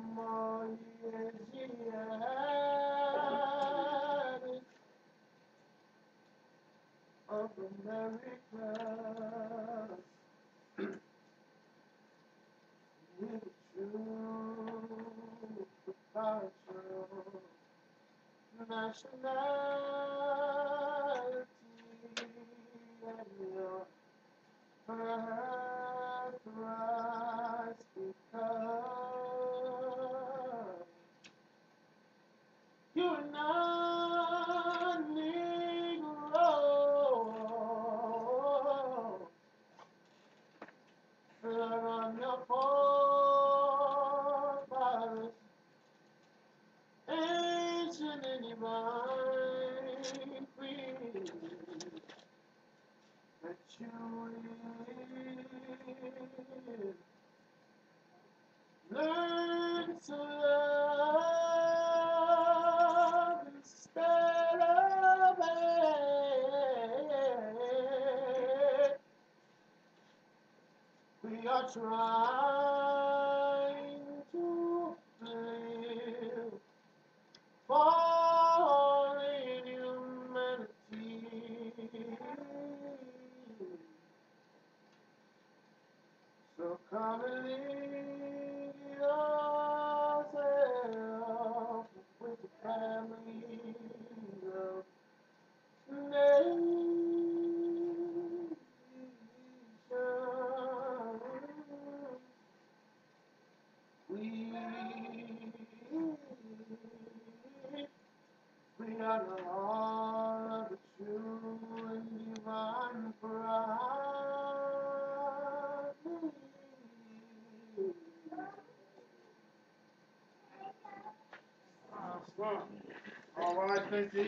more years he of America, we choose about your nationality and your birthright because you're not Negro. Blood on your forefathers, ancient and divine queen, that you live. Learn to love instead of hate. We are trying to live for humanity. So come and lead yourself with the family of nations. We are the all of the true and divine pride. All right, Quincy.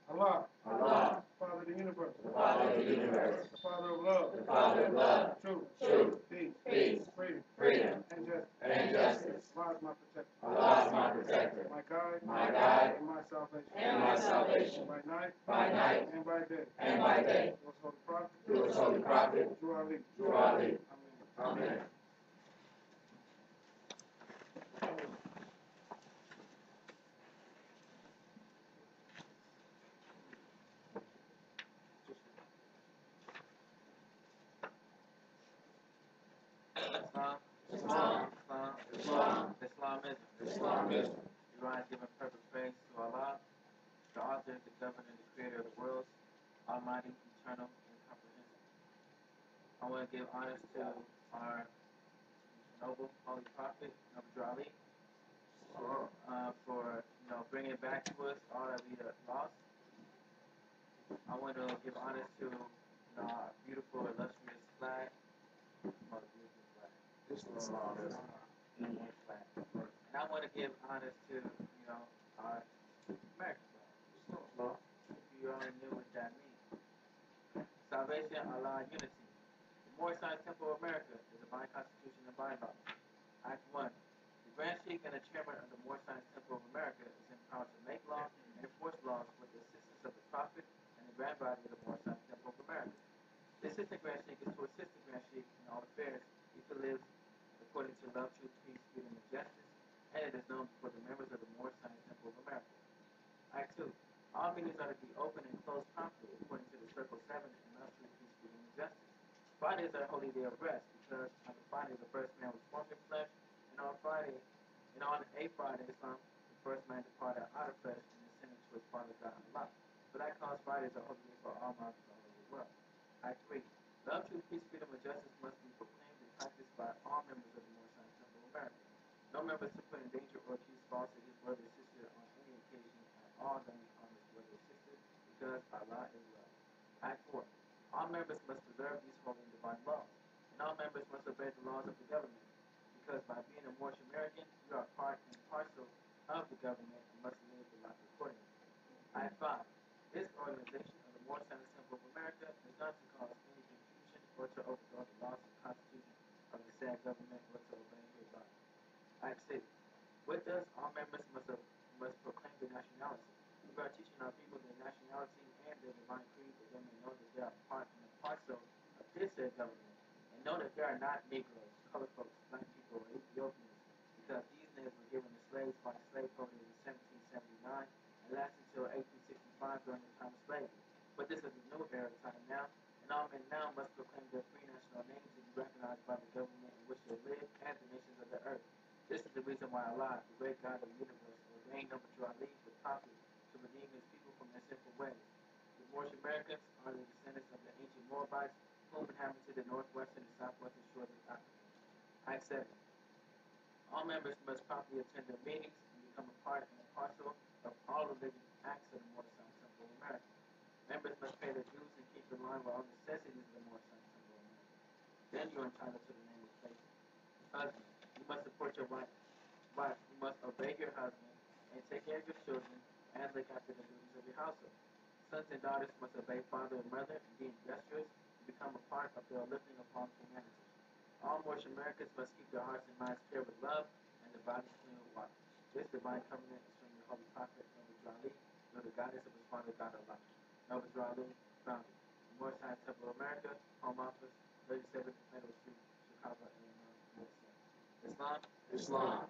Allah. Allah. Father of the universe. The Father of the universe. The Father of love. The Father of love. Truth. Truth. Peace. Peace. Freedom. Freedom. And justice. And justice. Allah is my protector. Allah is my protector. My guide. My guide. And my salvation. And my salvation. By night. By night. And by day. And by day. Through his holy prophet. Through his holy prophet. Through Ali. Through Ali. Amen. Amen. Islamism. Islamism. Iran giving perfect praise to Allah, the author, the governor, the creator of the worlds, almighty, eternal, and comprehensive. I want to give honors to our noble holy prophet, Nabi Ali, for bringing back to us all that we have lost. I want to give honors to our beautiful, illustrious flag, most beautiful flag. Flag. And I want to give honors to, our American flag. If you only knew what that means. Salvation, Allah, unity. The Moorish Temple of America, the divine constitution and bylaw. Act 1. The Grand Sheikh and the chairman of the Moorish Temple of America is empowered to make laws and enforce laws with the assistance of the Prophet and the Grand Body of the Moorish Temple of America. The assistant Grand Sheikh is to assist the Grand Sheikh in all affairs if he lives according to love, truth, peace, freedom, and justice, and it is known before the members of the Moorish Temple of America. Act 2. All meetings are to be open and closed promptly according to the Circle 7 and love, truth, peace, freedom, and justice. Fridays are a holy day of rest because on the Friday the first man was formed in flesh, and on a Friday, the first man departed out of flesh and ascended to his Father God Allah. So that cause Fridays a holy day for all Muslims all over the world. Act 3. Love, truth, peace, freedom, and justice must be proclaimed and practiced by all members of the Moorish Temple of America. No member is to put in danger or accuse falsely his brother or sister on any occasion at all that may harm his brother or sister, because Allah is love. Act 4. All members must preserve these holy and divine laws, and all members must obey the laws of the government, because by being a Moorish American, you are part and parcel of the government and must live the life accordingly. Act 5. This organization of the Moorish Temple of America is not to cause any confusion or to overthrow the laws and constitution of the said government or to obey hereby. Act 6. With us, all members must proclaim their nationality. We are teaching our people their nationality and their divine creed, that they may know that they are part and a parcel of this their government, and know that they are not Negroes, colored folks, black people, or Ethiopians, because these names were given to slaves by slaveholders in 1779 and lasted until 1865 during the time of slavery. But this is a new era time now, and all men now must proclaim their free national names to be recognized by the government in which they live and the nations of the earth. This is the reason why Allah, the great God of the universe, ordained Noble Drew Ali, the prophet, to redeem his people from their sinful ways. The Moorish Americans are the descendants of the ancient Moabites, whom inhabited the northwestern and southwestern shores of Africa. Act 7. All members must properly attend their meetings and become a part and a parcel of all religious acts of the Moorish Temple of America. Members must pay their dues and keep in line with all necessities of the Moorish Temple of America. Then you are entitled to the name of faithful. Husband, you must support your wife. Wife, you must obey your husband and take care of your children and look after the duties of your household. Sons and daughters must obey father and mother and be industrious and become a part of the uplifting of all humanity. All Moorish Americans must keep their hearts and minds pure with love and their bodies clean with water. This divine covenant is from your holy prophet, Noble Drew Ali, through the guidance of his father, God Allah. Noble Drew Ali, founder. The Moorish Temple of America, Home Office, 37 Meadow Street, Chicago, Illinois, USA. Islam? Islam.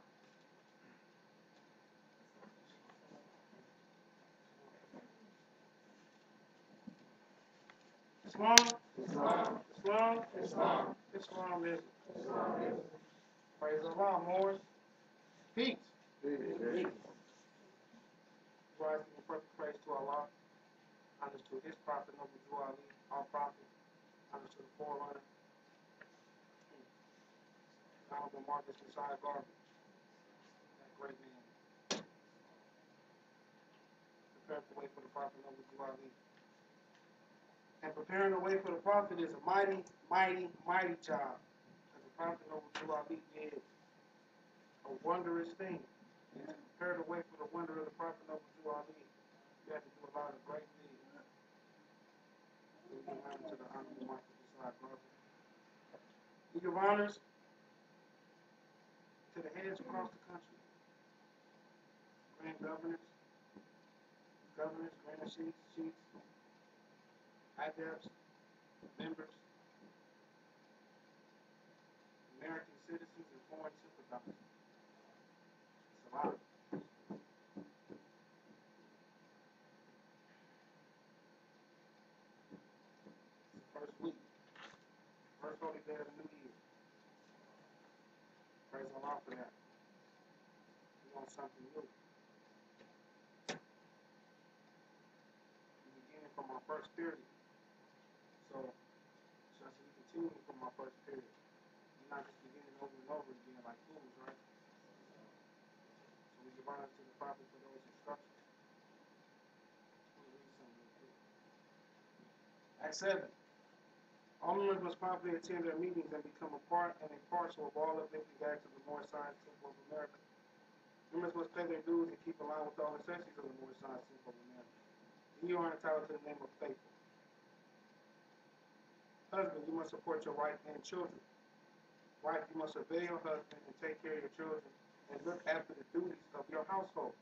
Islam. Islam. Islam. Islam. Islamism. Islamism. Praise Allah, Moors. Peace. Peace. Rising in perfect praise to Allah. Honors to his prophet, Noble Drew Ali, our prophet. Honors to the forerunner. Honorable Marcus Messiah Garvey. That great man. Prepared the way for the prophet, Noble Drew Ali. And preparing the way for the prophet is a mighty, mighty, mighty job. As the prophet Noble Drew Ali did a wondrous thing. And to prepare the way for the wonder of the prophet Noble Drew Ali, you have to do a lot of great things. So we give honor to the honorable Marcus Messiah Garvey. We give honors to the heads across the country. Grand governors, grand chiefs, adepts, members, American citizens, and foreign sympathizers. It's a lot. It's the first week, first holy day of the new year. Praise Allah for that. We want something new. We beginning from our first period. So we continue from our first period. We're not just beginning over and over again like fools, right? So we give honor to the prophet for those instructions. Let me read something real quick. Act 7. All members must properly attend their meetings and become a part and a parcel of all uplifting acts of the Moorish Science Temple of America. Members must pay their dues and keep in line with all necessities of the Moorish Science Temple of America. And you are entitled to the name of faithful. Husband, you must support your wife and children. Wife, you must obey your husband and take care of your children and look after the duties of your household.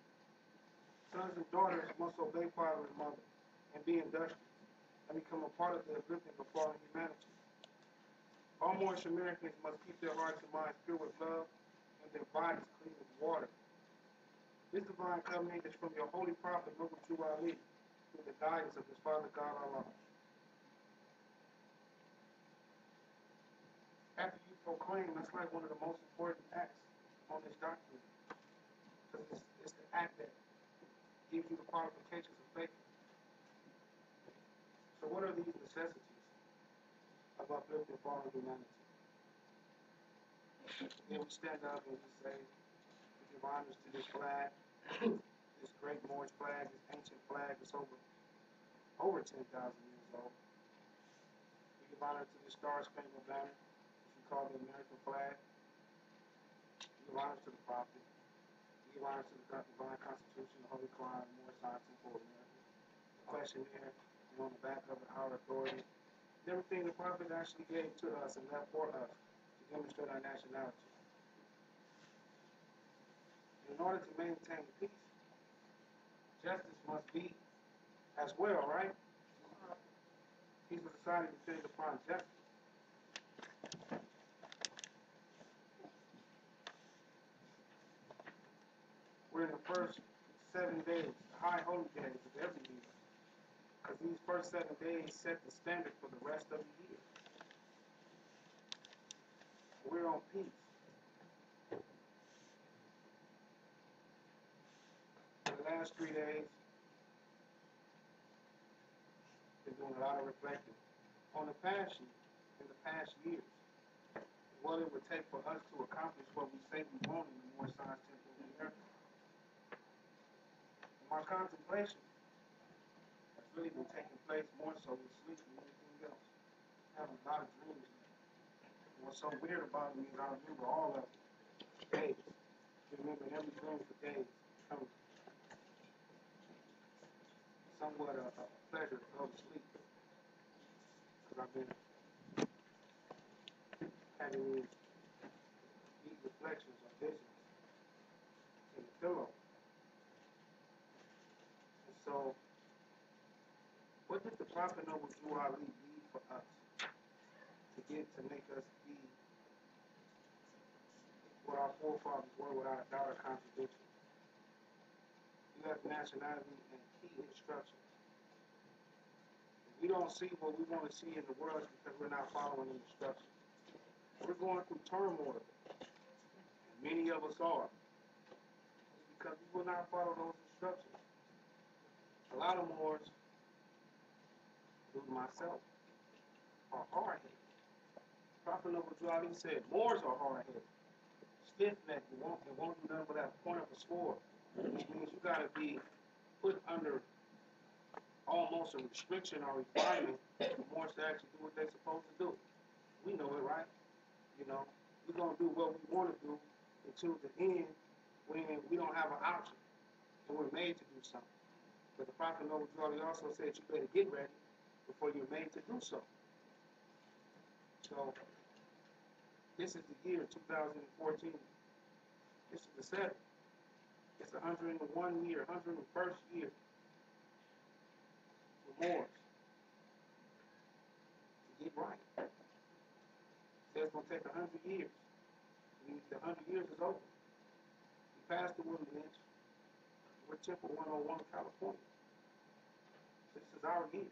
Sons and daughters must obey father and mother and be industrious and become a part of the uplifting of fallen humanity. All Moorish Americans must keep their hearts and minds pure with love and their bodies clean with water. This divine covenant is from your holy prophet, Noble Drew Ali, through the guidance of his father, God Allah. After you proclaim, that's like one of the most important acts on this document. Because it's the act that gives you the qualifications of faith. So what are these necessities of uplifting fallen humanity? Then we stand up and we say, we give honors to this flag, this great Moorish flag, this ancient flag that's over 10,000 years old. We give honor to the Star-Spangled Banner, which we call the American flag. We give honors to the prophet. We give honors to the divine Constitution, the Holy Quran, the Moorish Science Temple of America, the questionnaire, and on the back of it, our authority. Everything the prophet actually gave to us and left for us to demonstrate our nationality. In order to maintain peace, justice must be as well, right? Peaceful society depends upon justice. We're in the first 7 days, the high holy days of every year. Because these first 7 days set the standard for the rest of the year. We're on peace. In the last 3 days, been doing a lot of reflecting on the past year, in the past years, what it would take for us to accomplish what we say we want in the More Science Temple in the earth. My contemplation has really been taking place more so with sleep than anything else. Having a lot of dreams. And what's so weird about me is I remember all of it. Days. Remember every dream for days. Coming. Somewhat a pleasure to go to sleep. Because I've been having these deep reflections or visions in the pillow. And so, what did the Prophet Noble Drew Ali leave for us to make us be what our forefathers were without a doubt or contradiction? He left nationality and key instructions. If we don't see what we want to see in the world because we're not following the instructions. We're going through turmoil. And many of us are. It's because we will not follow those instructions. A lot of Moors, including myself, are hard-headed. Prophet Noble Drew Ali said, Moors are hard-headed. Stiff-necked, they won't do nothing but that point of a sword. Which means you got to be put under almost a restriction or requirement for Moors to actually do what they're supposed to do. We know it, right? You know, we're going to do what we want to do until the end when we don't have an option and we're made to do something. But the Prophet Noble Drew Ali also said you better get ready before you're made to do so. So, this is the year 2014. This is the 7th. It's 101 year, 101st year for Moors to get right. So it's going to take 100 years. The 100 years is over. We passed the Woodland Lynch. We're Temple 101, California. This is our year.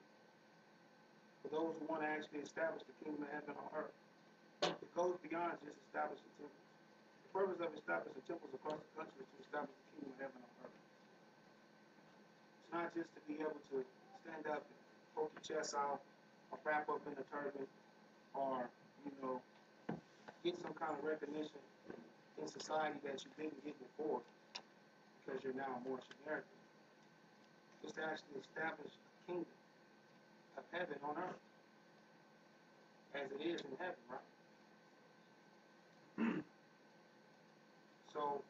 For those who want to actually establish the kingdom of heaven on earth. It goes beyond just establishing temples. The purpose of establishing temples across the country is to establish the kingdom of heaven on earth. It's not just to be able to stand up and poke your chest out or wrap up in a turban or, get some kind of recognition in society that you didn't get before because you're now a Moorish American. It's to actually establish the kingdom of heaven on earth as it is in heaven, right? So,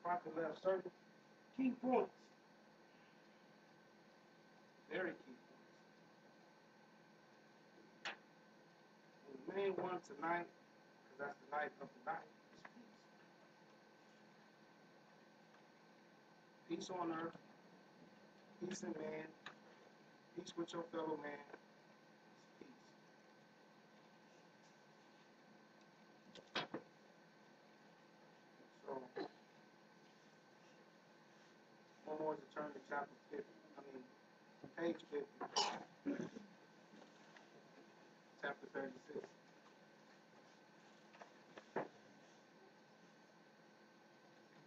Prophet left certain key points, very key points. And the main one tonight, because that's the night of the night, is peace. Peace on earth, peace in man, peace with your fellow man, peace. So, one more to turn to chapter 50. Page 50. Chapter 36.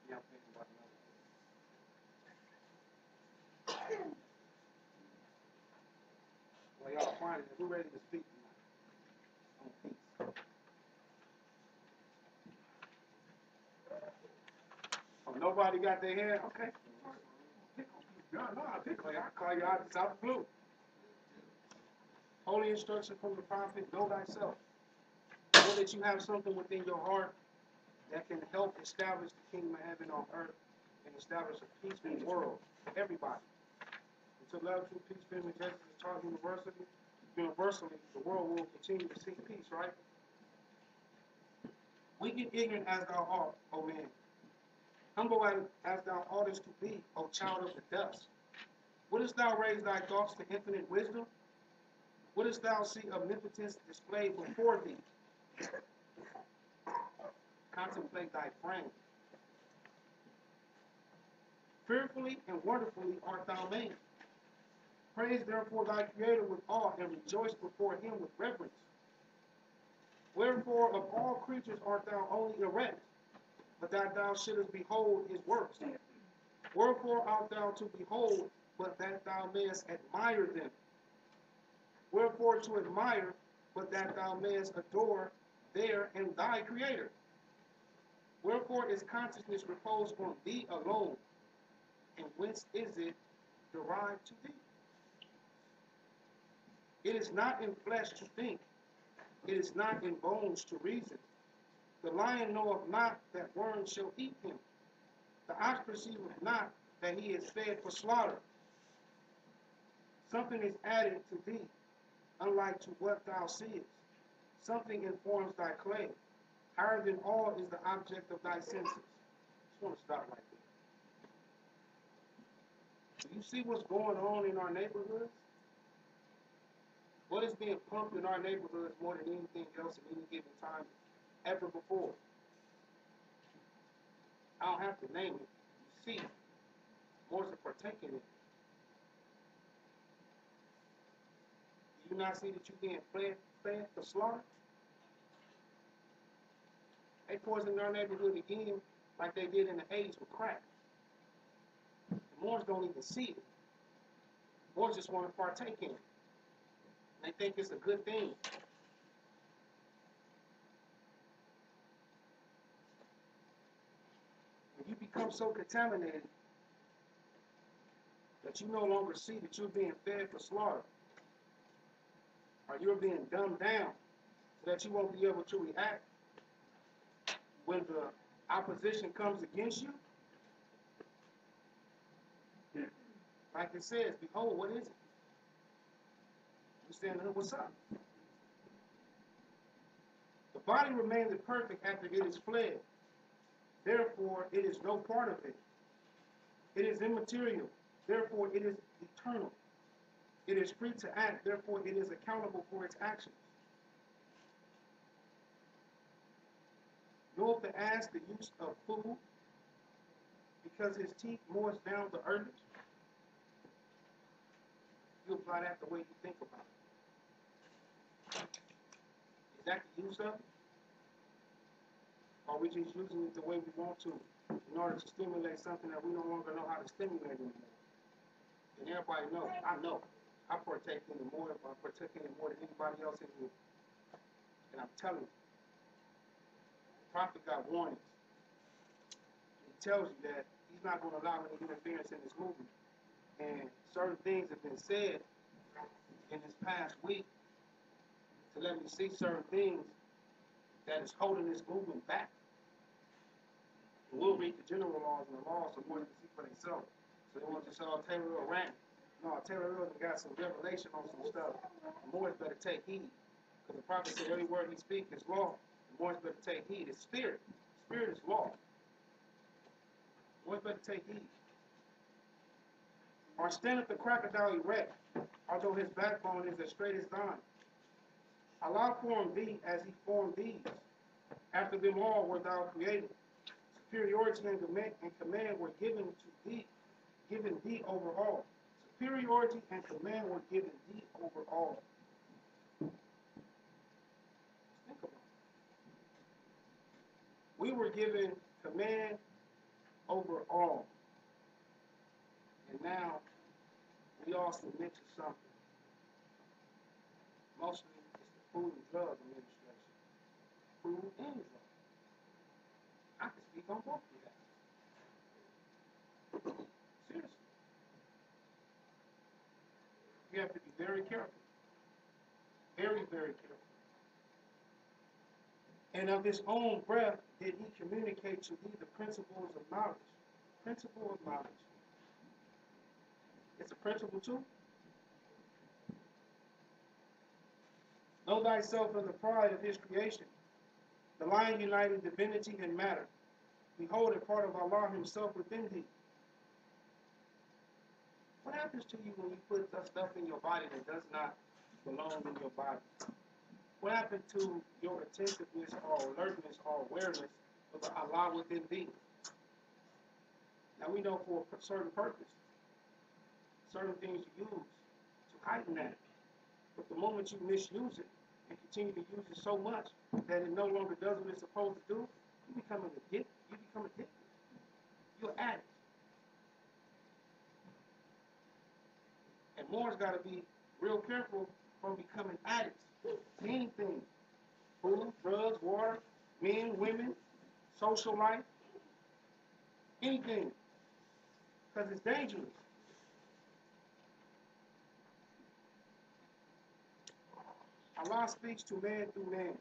Yeah, I'm thinking about another thing. Well, y'all quiet. Who ready to speak tonight on peace? Oh, nobody got their hand? Okay. Y'all know I pick. I'll call you out out the blue. Holy instruction from the prophet, know thyself. Know that you have something within your heart that can help establish the kingdom of heaven on earth and establish a peaceful world for everybody. Until love, true peace, freedom, and justice is taught universally, the world will continue to seek peace, right? We get ignorant as thou art, O man. Humble as thou oughtest to be, O child of the dust. Wouldst thou raise thy thoughts to infinite wisdom? Wouldst thou see omnipotence displayed before thee? Contemplate thy frame. Fearfully and wonderfully art thou made. Praise therefore thy Creator with awe, and rejoice before him with reverence. Wherefore of all creatures art thou only erect, but that thou shouldest behold his works. Wherefore art thou to behold, but that thou mayest admire them? Wherefore to admire, but that thou mayest adore there and thy Creator? Wherefore is consciousness reposed on thee alone, and whence is it derived to thee? It is not in flesh to think, it is not in bones to reason. The lion knoweth not that worms shall eat him. The ox perceiveth not that he is fed for slaughter. Something is added to thee, unlike to what thou seest. Something informs thy clay. Higher than all is the object of thy senses. Just want to stop right there. Do you see what's going on in our neighborhoods? What is being pumped in our neighborhoods more than anything else at any given time ever before? I don't have to name it. You see, more to partake in it. Do you not see that you're being fed for slaughter? They poisoned our neighborhood again like they did in the 80s with crack. The Moors don't even see it. The Moors just want to partake in it. They think it's a good thing. When you become so contaminated that you no longer see that you're being fed for slaughter, or you're being dumbed down so that you won't be able to react when the opposition comes against you, like it says, behold, what is it? You stand there, what's up? The body remaineth perfect after it is fled. Therefore, it is no part of it. It is immaterial. Therefore, it is eternal. It is free to act. Therefore, it is accountable for its actions. Knoweth the ass the use of food, because his teeth moors down the herbage? You apply that the way you think about it. Is that the use of it? Or are we just using it the way we want to in order to stimulate something that we no longer know how to stimulate anymore? And everybody knows. I know. I partake in it more. I partake in it more than anybody else in here. And I'm telling you, the prophet got warnings. He tells you that he's not going to allow any interference in this movement. And certain things have been said in this past week to let me see certain things that is holding this movement back. And we'll read the general laws and the laws so more than see for themselves. So they want to say, oh, Taylor rant. No, Taylor got some revelation on some stuff. The Moors better take heed. Because the prophet said every word he speaks is law. The Moors better take heed. It's spirit. Spirit is law. The Moors better take heed. Or standeth the crocodile erect, although his backbone is as straight as thine. Allah formed thee as he formed these. After them all were thou created. Superiority and command were given thee over all. Superiority and command were given thee over all. Think about it. We were given command over all. And now we all submit to something. Mostly it's the Food and Drug Administration. Food and drug. I can speak on both of that. Seriously. You have to be very careful. Very, very careful. And of his own breath did he communicate to thee the principles of knowledge. Principle of knowledge. It's a principle too. Know thyself in the pride of his creation. The lion united divinity and matter. Behold a part of Allah himself within thee. What happens to you when you put stuff in your body that does not belongs in your body? What happened to your attentiveness or alertness or awareness of the Allah within thee? Now we know for a certain purpose, certain things you use to heighten that. But the moment you misuse it and continue to use it so much that it no longer does what it's supposed to do, you become addicted. You become addicted. You're an addict. And more's got to be real careful from becoming addicts to anything. Food, drugs, water, men, women, social life, anything. Because it's dangerous. Allah speaks to man through man.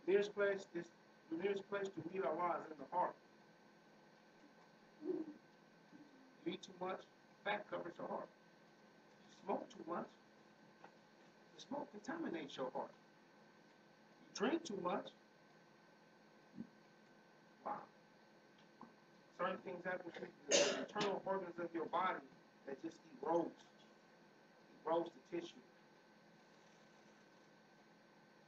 The nearest place to meet Allah is in the heart. You eat too much, fat covers your heart. You smoke too much, the smoke contaminates your heart. You drink too much, wow. Certain things happen to the internal organs of your body that just erodes the tissue.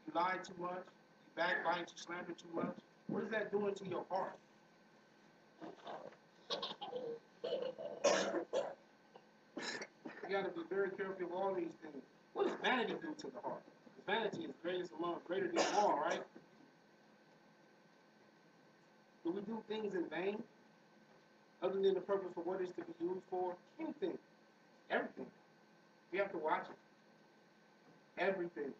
You lie too much, you backbite, you slander too much. What is that doing to your heart? You got to be very careful of all these things. What does vanity do to the heart? Vanity is greater than all, right? Do we do things in vain? Other than the purpose for what it's to be used for? Anything. Everything. We have to watch it. Everything.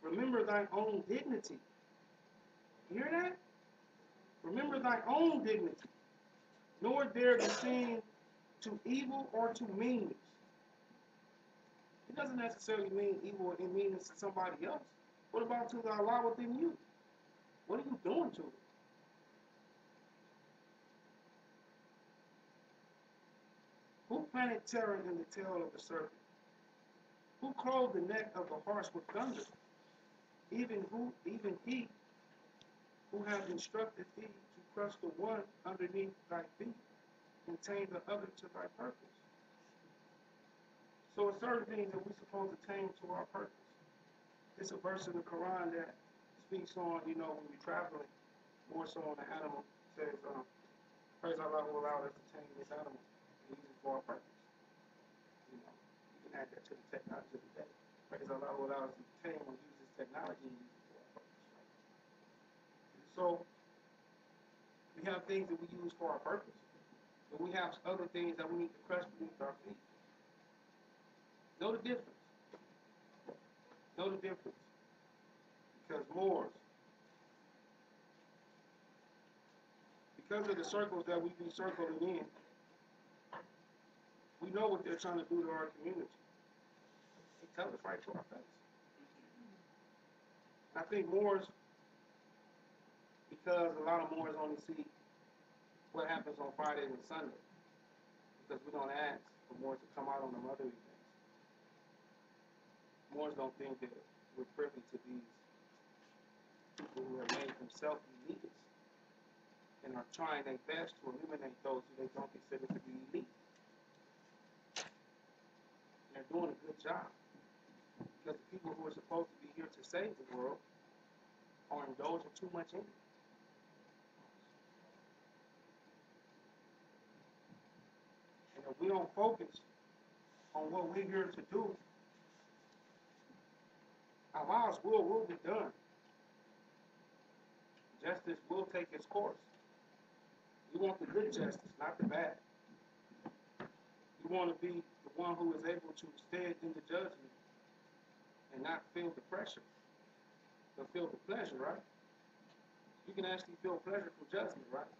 Remember thy own dignity. You hear that? Remember thy own dignity. Nor dare be seen to evil or to meanness. It doesn't necessarily mean evil and meanness to somebody else. What about to the Allah within you? What are you doing to it? Who planted terror in the tail of the serpent? Who clothed the neck of the horse with thunder? Even he who hath instructed thee to crush the one underneath thy feet and tame the other to thy purpose. So it's certain things that we're supposed to tame to our purpose. It's a verse in the Quran that speaks on, when we're traveling, more so on the animal. It says, praise Allah who allowed us to tame this animal and use it for our purpose. You can add that to the technology of the day. Praise Allah who allowed us to tame and use this technology and use it for our purpose. Right? So we have things that we use for our purpose, but we have other things that we need to crush beneath our feet. Know the difference. Know the difference. Because Moors, because of the circles that we be circling in, we know what they're trying to do to our community. They tell us right to our face. I think Moors, because a lot of Moors only see what happens on Fridays and Sundays, because we don't ask for Moors to come out on them other events. Moors don't think that we're privy to these people who have made themselves elitists and are trying their best to eliminate those who they don't consider to be elite. And they're doing a good job. Because the people who are supposed to be here to save the world are indulging too much in it. And if we don't focus on what we're here to do, Allah's will be done. Justice will take its course. You want the good justice, not the bad. You want to be the one who is able to stand in the judgment and not feel the pressure, but feel the pleasure, right? You can actually feel pleasure from judgment, right?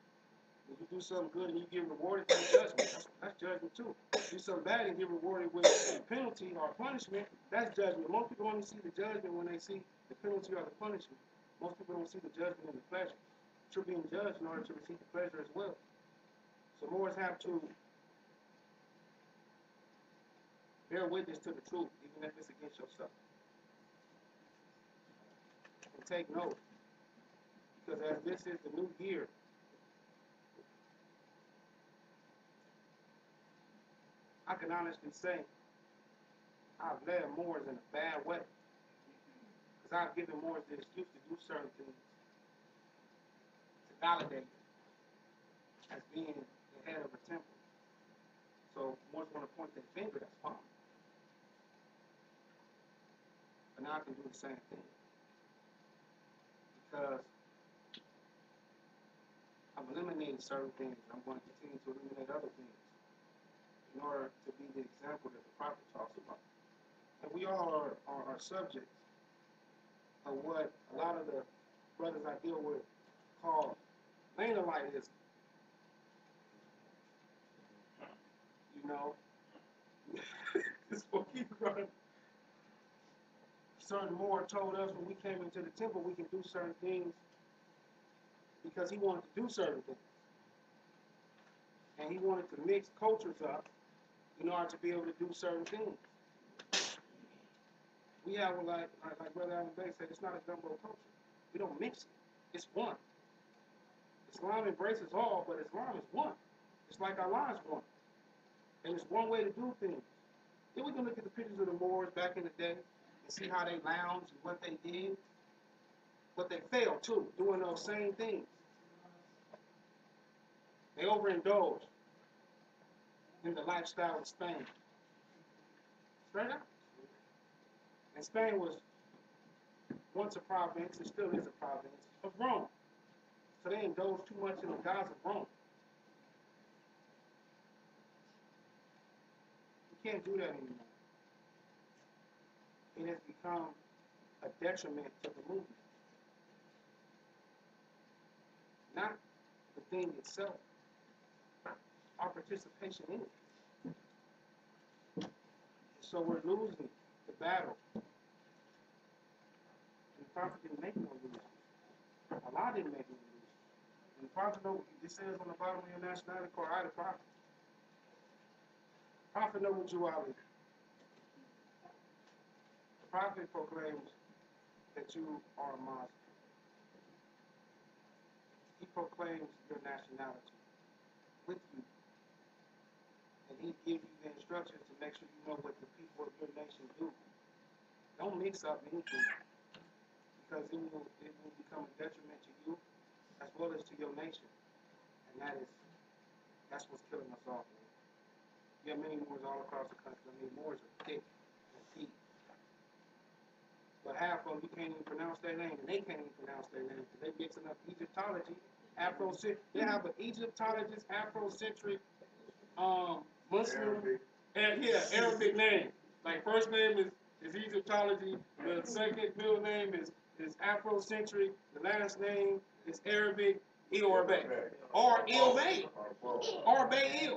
When you do something good and you get rewarded for judgment, that's judgment too. If you do something bad and get rewarded with a penalty or punishment, that's judgment. Most people only see the judgment when they see the penalty or the punishment. Most people don't see the judgment and the pleasure. You're being judged in order to receive the pleasure as well. So Moors have to bear witness to the truth, even if it's against yourself. And take note, because as this is the new year, I can honestly say I've led Moors in a bad way. Because I've given Moors the excuse to do certain things to validate as being the head of a temple. So Moors want to point their finger, that's fine. But now I can do the same thing. Because I'm eliminating certain things, I'm going to continue to eliminate other things in order to be the example that the prophet talks about. And we all are subjects of what a lot of the brothers I deal with call Lanalitism. You know, this will keep running. Certain Moore told us when we came into the temple we can do certain things because he wanted to do certain things. And he wanted to mix cultures up in order to be able to do certain things. We have, like Brother Alan Bay said, it's not a gumbo culture. We don't mix it. It's one. Islam embraces all, but Islam is one. It's like Allah is one. And it's one way to do things. Then we can look at the pictures of the Moors back in the day and see how they lounged and what they did. But they failed too, doing those same things. They overindulged in the lifestyle of Spain. Straight up. And Spain was once a province, and still is a province, of Rome. So they indulged too much in the gods of Rome. You can't do that anymore. It has become a detriment to the movement. Not the thing itself, our participation in it. So we're losing the battle. And the prophet didn't make no losers. Allah didn't make no losers. And the prophet, it says on the bottom of your nationality card, I the prophet. The prophet know what you are. The prophet proclaims that you are a Muslim. He proclaims your nationality with you. And he gives you the instructions to make sure you know what the people of your nation do. Don't mix up anything, because it will become a detriment to you as well as to your nation. And that's what's killing us all. Man. You have many Moors all across the country. I mean, Moors are thick and deep. But half of them, you can't even pronounce their name, and they can't even pronounce their name. They're mixing up Egyptology, Afrocentric. They have an Egyptologist, Afrocentric, Muslim, Arabic name. Like first name is Egyptology, the second middle name is Afrocentric, the last name is Arabic, or Bay. Or Bay. Or Bay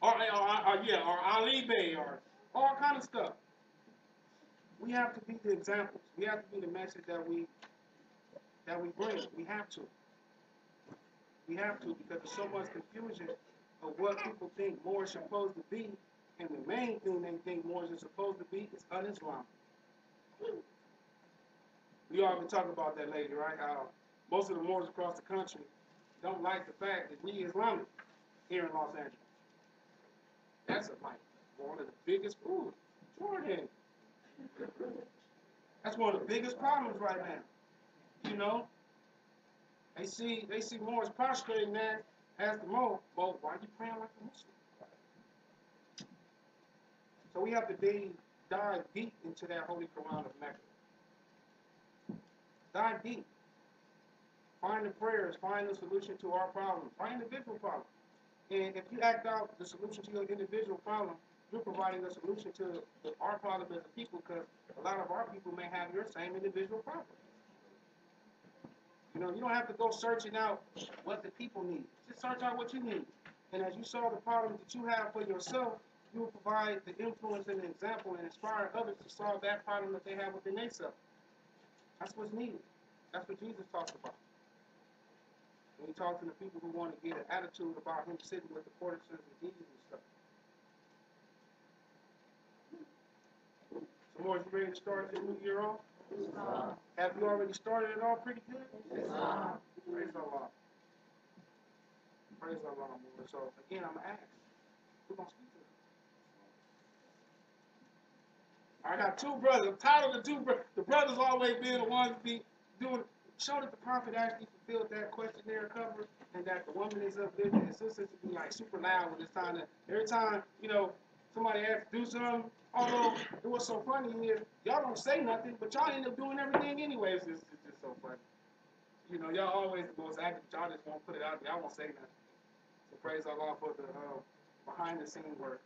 Or Ali Bay, or all kind of stuff. We have to be the examples. We have to be the message that we bring. We have to. We have to, because there's so much confusion of what people think Moors are supposed to be, and the main thing they think Moors are supposed to be is un-Islamic. We all been talking about that lately, right? How most of the Moors across the country don't like the fact that we Islamic here in Los Angeles. That's one of the biggest Jordan. That's one of the biggest problems right now. You know? They see Moors prostrating there, ask the Mo, well, why are you praying like a Muslim? So we have to dive deep into that Holy Quran of Mecca. Dive deep. Find the prayers, find the solution to our problems, find individual problems. And if you act out the solution to your individual problem, you're providing a solution to our problem as a people, because a lot of our people may have your same individual problem. You know, you don't have to go searching out what the people need. Just search out what you need. And as you solve the problems that you have for yourself, you will provide the influence and the example and inspire others to solve that problem that they have within themselves. That's what's needed. That's what Jesus talks about. When he talks to the people who want to get an attitude about him sitting with the courtesans and Jesus and stuff. So, Moors, you ready to start this new year off? Have you already started it all pretty good? Praise Allah. Praise Allah, Moors. So, again, I'm going to ask, we're going to speak to them. I got two brothers. I'm tired of the two brothers. The brothers always being the ones be doing. Show that the prophet actually fulfilled that questionnaire cover, and that the woman is uplifted, and sisters to be like super loud when it's time to. Every time somebody asks to do something, although it was so funny is y'all don't say nothing, but y'all end up doing everything anyways. It's just so funny. Y'all always the most active. Y'all just won't put it out there. Y'all won't say nothing. So praise Allah for the behind the scenes workers.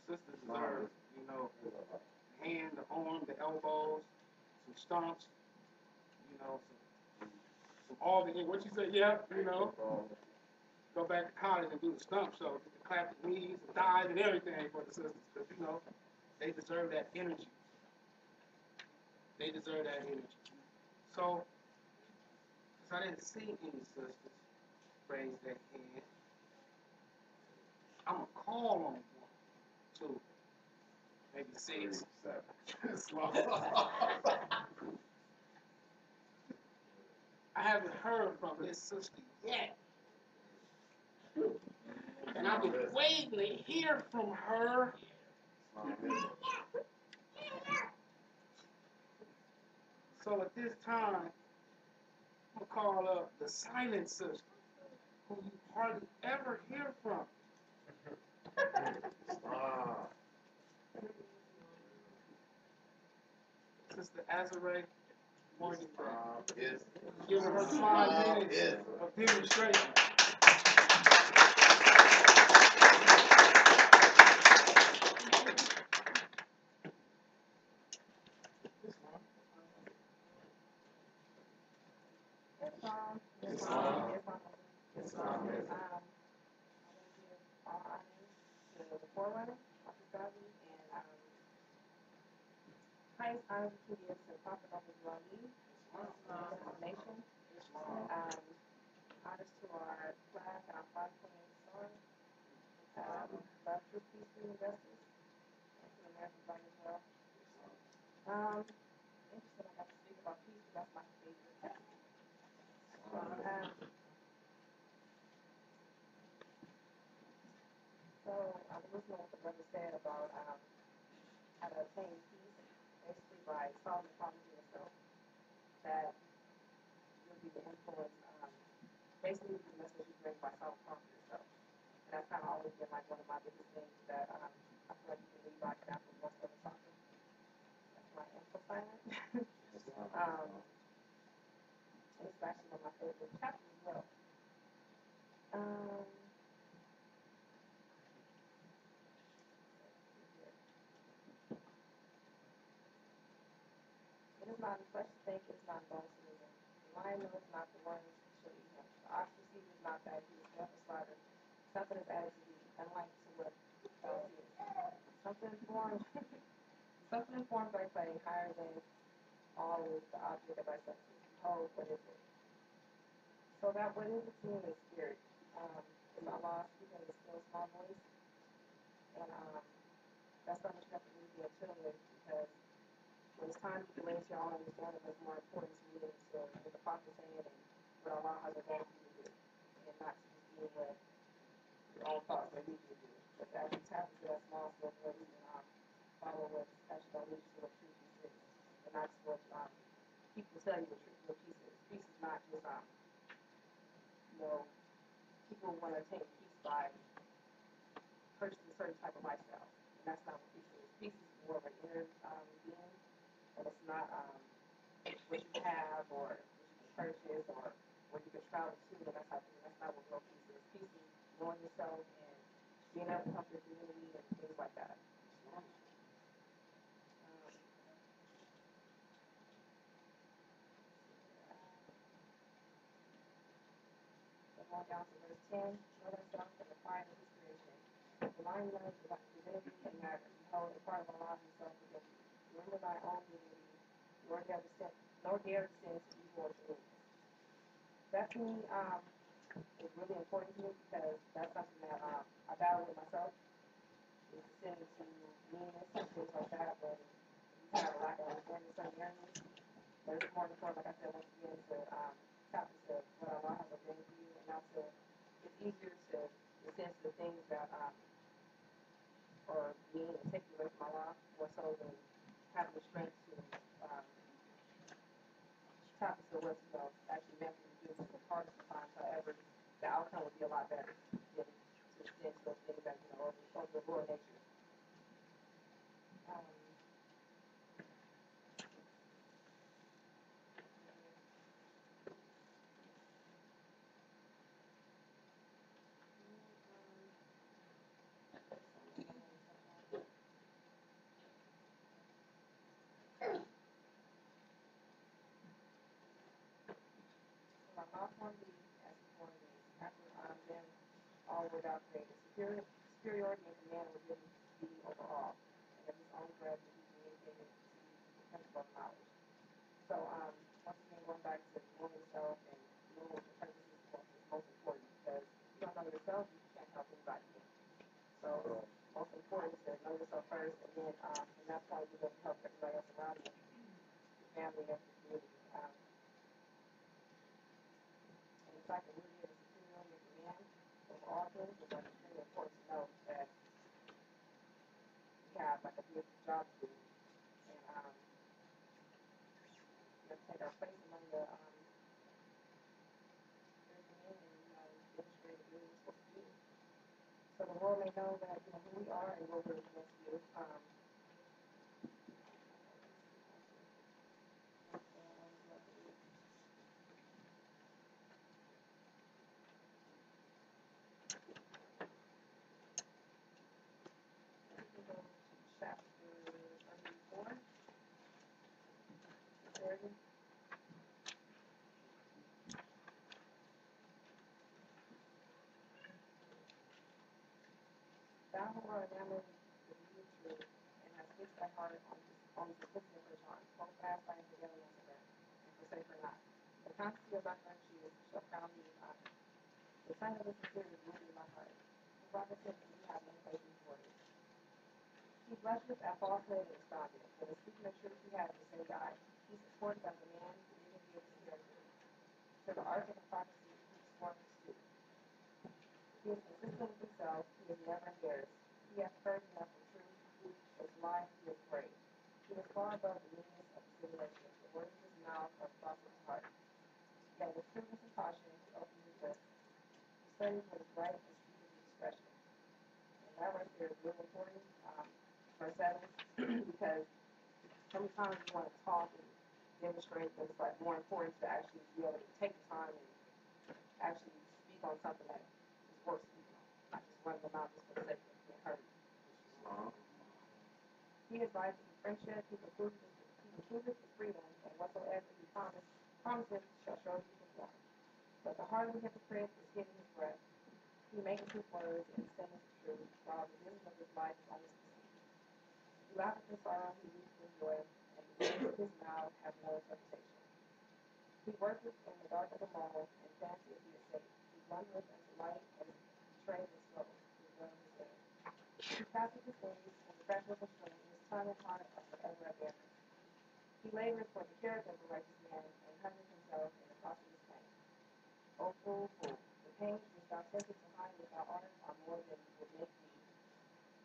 Sisters deserve, the hand, the arm, the elbows, some stumps, some all the, what you say, yeah, go back to college and do the stump show, clap the knees, the thighs, and everything for the sisters, because, they deserve that energy. They deserve that energy. So, since I didn't see any sisters raise their hand, I'm going to call on one, two, maybe six, seven. I haven't heard from this sister yet. And I've been waiting to hear from her. So at this time, I'm going to call up the silent sister, who you hardly ever hear from. Sister Azare Morgan. Giving her 5 minutes of demonstration. Highest honor to give to the Prophet of Islam, nation. Honors to our flag and our 5-point star. Love, truth, peace, freedom, justice. And to the American flag as well. Interesting, I got to speak about peace, because that's my favorite. So I was listening to what the brother said about how to attain peace, basically by solving the problems yourself. That will be the influence, basically the message you bring by solving problems yourself. And that's kind of always been like one of my biggest things that I feel like you can leave by example most of the talking. That's my info silent. And it's actually one of my favorite chapters as well. It is not the flesh to think, it is not bones to live in. The lion knows not the worms shall eat him. The ox receives not that he is never slaughtered. Something is added to thee, unlike to what thou seest. Something formed by clay, higher than all is the object of thy senses. Behold, what is it? So that what is it to me is spirit. Is Allah speaking in a still small voice? And that's something you have to really get chill with, because when it's time to relate to your own understanding, it's more important to me to what the Prophet is saying and what Allah has ordained you to do, and not to just do what your own thoughts may lead you to do. But as you tap into that small still voice and follow what actually going to lead you to what true peace is, and not just what people tell you what true peace is. Peace is not just people want to attain peace by purchasing a certain type of lifestyle, and that's not what peace is. Peace is more of an inner being, and it's not what you have or what you can purchase or where you can travel to, and that's not what real peace is. Peace is knowing yourself and being able to help your community and things like that. Going down to verse 10, know thyself and the pride of his creation. The lion knows the divinity and matter. Behold, the part of Allah himself within you. Remember thy own divinity, nor dare descend to evil or to wickedness. That to me is really important to me, because that's something that I battle with myself, is descending to meanness and things like that, when you have a lack of understanding in certain areas. But it's more important, like I said, once again, to tap into what Allah has ordained for you, and not to, it's easier to sense, the things that or being and taking away from Allah more so than having the strength to tap into what's actually meant for you to do in the hardest of times. However, the outcome would be a lot better than to extend to those things that over the world nature. My mouth on me as before me. After them all without created. Superiority and command were given to be over all. And of his own breath will be communicated to you through the principle of knowledge. So once again going back to knowing yourself and knowing what your purpose is most important, because if you don't know yourself, you can't help anybody. So most important is to know yourself first, and then from that point you're going to help everybody else around you, your family, your community. And it's like a really is superiority and command over all things. It's like extremely important to know that we have like a big job to do, and we have to take our place among the men and demonstrate what we're supposed to do. So the world may know that who we are and what we're meant to do. Chapter 34. Sincerity. Thou who art enamored with the beauty of truth, and hast fixed thy heart on the simplicity of her charms, hold fast thy fidelity unto her, and forsake her not. The constancy of thy virtues shall crown thee with honor. The sight of the sincerity is rooted in my heart. The prophet said that we have many faith in his words. He blusheth at falsehood and expounded, but in speaking the truth he has the same eye. He supporteth as a man the dignity of his character. To the art and the prophecy he sworn to stoop. He is consistent with himself, he is never embarrassed. He hath courage enough for truth, but to lie he is afraid. He is far above the meanness of dissimulation. The words of his mouth are the thoughts of his heart. That with prudence and caution he opens his lips. He studies what is right and speaks with discretion. And that right there is really important. Verse 7, because sometimes you want to talk and demonstrate, but it's like more important to actually be able to take the time and actually speak on something that is worth speaking on, not just running them out just for the sake of being heard. He is life in friendship, he concludeth his freedom, and whatsoever he promiseth shall surely be performed. But the heart of the hypocrite is hidden his breath. He maketh his words and sings the truth, while the business of his life is always deceit. He laugheth in sorrow, he weeps in joy, and the words of his mouth have no interpretation. He worketh in the dark of the mall, and fancieth he is safe. He blundereth unto light, and his train is slow. He is well in his way. He passeth his days in the pressure of a stream, his tongue and heart are forever at variance. He laboreth for the character of a righteous man, and hungers himself in the cost of his pain. O fool, fool, the pains which thou takest to hide what thou art are more than would make thee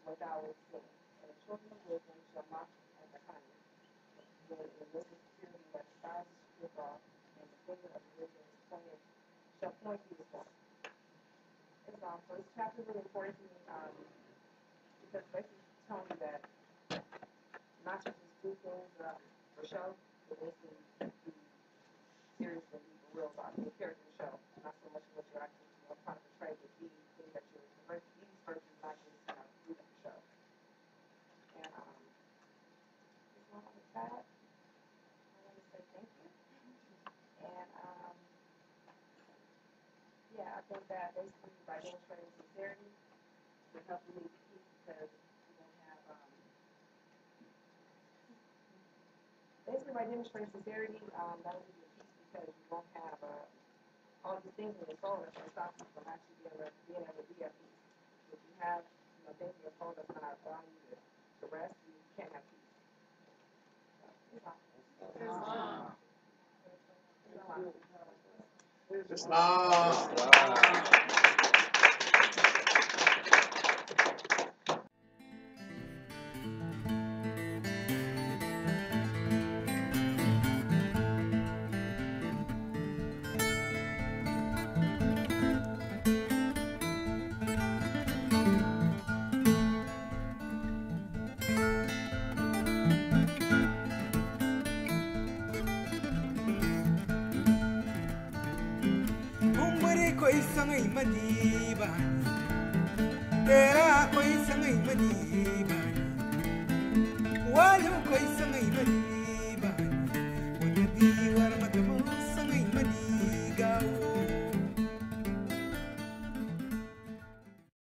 what thou wouldst sing. And the children of wisdom shall mock at the cunning, when in the midst of security that despises withal, and the finger of the wisdom is pointed, shall point you to point. So this chapter is really important to me because basically telling you that not to just do things for show, but basically be serious and be for real about your character show, not so much what you're actually trying to portray, but be things that you're these virtues, not just do them for show. And just want to chat. I want to say thank you. And yeah, I think that basically by demonstrating sincerity will help you lead to peace because you won't have basically by demonstrating sincerity, that will lead you to peace because you won't have all these things in your soul that's going to stop you from actually being able to be at peace. If you have things in your soul that's not allowing you to rest, you can't have peace. So, Islam. Islam. koi sangai mani bani tera koi sangai mani bani walu koi sangai mani